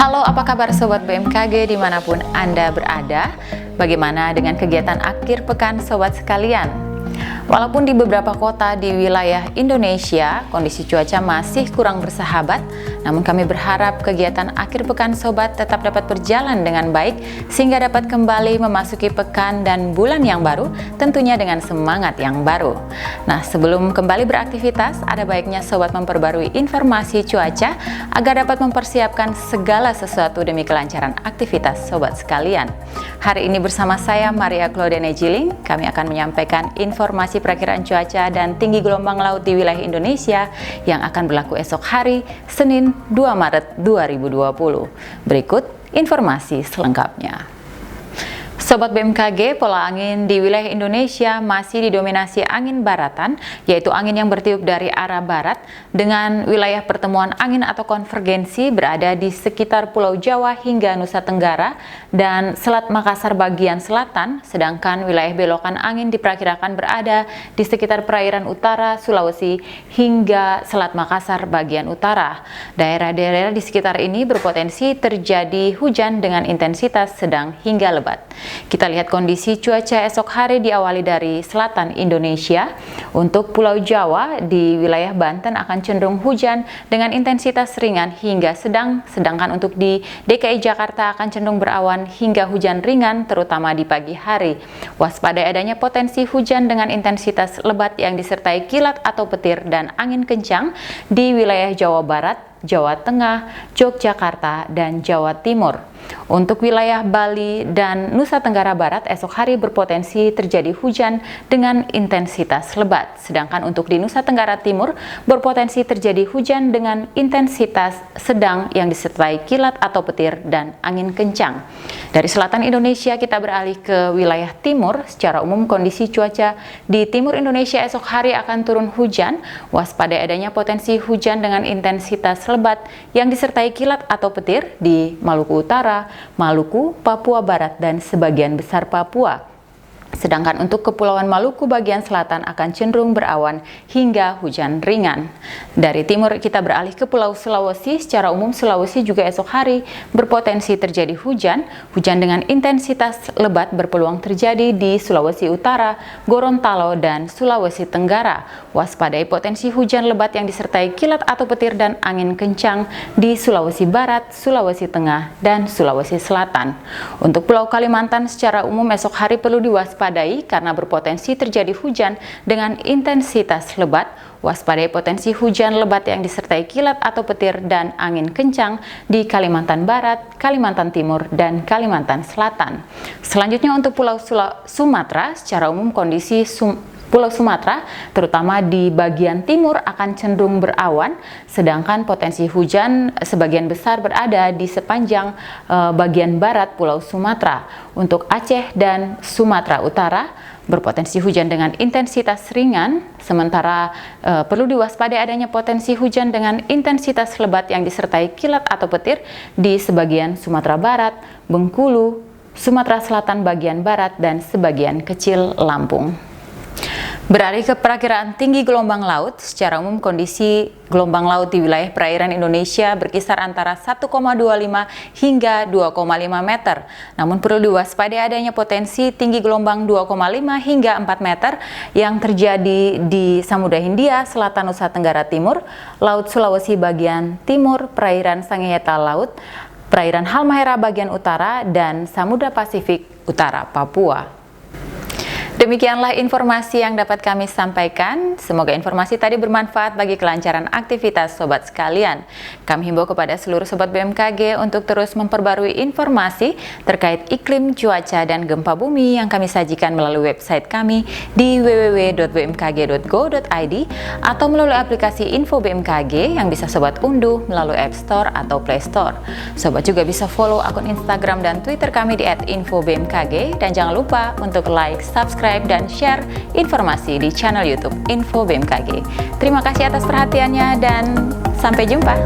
Halo, apa kabar Sobat BMKG dimanapun Anda berada? Bagaimana dengan kegiatan akhir pekan Sobat sekalian? Walaupun di beberapa kota di wilayah Indonesia kondisi cuaca masih kurang bersahabat, namun kami berharap kegiatan akhir pekan Sobat tetap dapat berjalan dengan baik sehingga dapat kembali memasuki pekan dan bulan yang baru, tentunya dengan semangat yang baru. Nah, sebelum kembali beraktivitas, ada baiknya Sobat memperbarui informasi cuaca agar dapat mempersiapkan segala sesuatu demi kelancaran aktivitas Sobat sekalian. Hari ini bersama saya Maria Claudia Nejiling, kami akan menyampaikan informasi perakiraan cuaca dan tinggi gelombang laut di wilayah Indonesia yang akan berlaku esok hari, Senin 2 Maret 2020. Berikut informasi selengkapnya. Sobat BMKG, pola angin di wilayah Indonesia masih didominasi angin baratan, yaitu angin yang bertiup dari arah barat, dengan wilayah pertemuan angin atau konvergensi berada di sekitar Pulau Jawa hingga Nusa Tenggara dan Selat Makassar bagian selatan, sedangkan wilayah belokan angin diperkirakan berada di sekitar perairan utara Sulawesi hingga Selat Makassar bagian utara. Daerah-daerah di sekitar ini berpotensi terjadi hujan dengan intensitas sedang hingga lebat. Kita lihat kondisi cuaca esok hari diawali dari selatan Indonesia. Untuk Pulau Jawa di wilayah Banten akan cenderung hujan dengan intensitas ringan hingga sedang, sedangkan untuk di DKI Jakarta akan cenderung berawan hingga hujan ringan terutama di pagi hari. Waspadai adanya potensi hujan dengan intensitas lebat yang disertai kilat atau petir dan angin kencang di wilayah Jawa Barat, Jawa Tengah, Yogyakarta, dan Jawa Timur. Untuk wilayah Bali dan Nusa Tenggara Barat esok hari berpotensi terjadi hujan dengan intensitas lebat. Sedangkan untuk di Nusa Tenggara Timur berpotensi terjadi hujan dengan intensitas sedang yang disertai kilat atau petir dan angin kencang. Dari selatan Indonesia kita beralih ke wilayah timur. Secara umum kondisi cuaca di timur Indonesia esok hari akan turun hujan. Waspadai adanya potensi hujan dengan intensitas lebat yang disertai kilat atau petir di Maluku Utara, Maluku, Papua Barat, dan sebagian besar Papua. Sedangkan untuk Kepulauan Maluku bagian selatan akan cenderung berawan hingga hujan ringan. Dari timur kita beralih ke Pulau Sulawesi. Secara umum Sulawesi juga esok hari berpotensi terjadi hujan. Hujan dengan intensitas lebat berpeluang terjadi di Sulawesi Utara, Gorontalo, dan Sulawesi Tenggara. Waspadai potensi hujan lebat yang disertai kilat atau petir dan angin kencang di Sulawesi Barat, Sulawesi Tengah, dan Sulawesi Selatan. Untuk Pulau Kalimantan secara umum esok hari perlu diwaspadai karena berpotensi terjadi hujan dengan intensitas lebat. Waspadai potensi hujan lebat yang disertai kilat atau petir dan angin kencang di Kalimantan Barat, Kalimantan Timur, dan Kalimantan Selatan. Selanjutnya untuk Pulau Sumatera, secara umum kondisi Pulau Sumatera, terutama di bagian timur akan cenderung berawan, sedangkan potensi hujan sebagian besar berada di sepanjang bagian barat Pulau Sumatera. Untuk Aceh dan Sumatera Utara, berpotensi hujan dengan intensitas ringan, sementara perlu diwaspadai adanya potensi hujan dengan intensitas lebat yang disertai kilat atau petir di sebagian Sumatera Barat, Bengkulu, Sumatera Selatan bagian barat, dan sebagian kecil Lampung. Beralih ke perakiraan tinggi gelombang laut. Secara umum kondisi gelombang laut di wilayah perairan Indonesia berkisar antara 1,25 hingga 2,5 meter. Namun perlu diwaspadai adanya potensi tinggi gelombang 2,5 hingga 4 meter yang terjadi di Samudra Hindia, Selatan Nusa Tenggara Timur, Laut Sulawesi bagian timur, perairan Sangieta Laut, perairan Halmahera bagian utara, dan Samudra Pasifik Utara Papua. Demikianlah informasi yang dapat kami sampaikan. Semoga informasi tadi bermanfaat bagi kelancaran aktivitas Sobat sekalian. Kami himbau kepada seluruh Sobat BMKG untuk terus memperbarui informasi terkait iklim, cuaca, dan gempa bumi yang kami sajikan melalui website kami di www.bmkg.go.id atau melalui aplikasi Info BMKG yang bisa Sobat unduh melalui App Store atau Play Store. Sobat juga bisa follow akun Instagram dan Twitter kami di @infobmkg, dan jangan lupa untuk like, subscribe, dan share informasi di channel YouTube Info BMKG. Terima kasih atas perhatiannya dan sampai jumpa.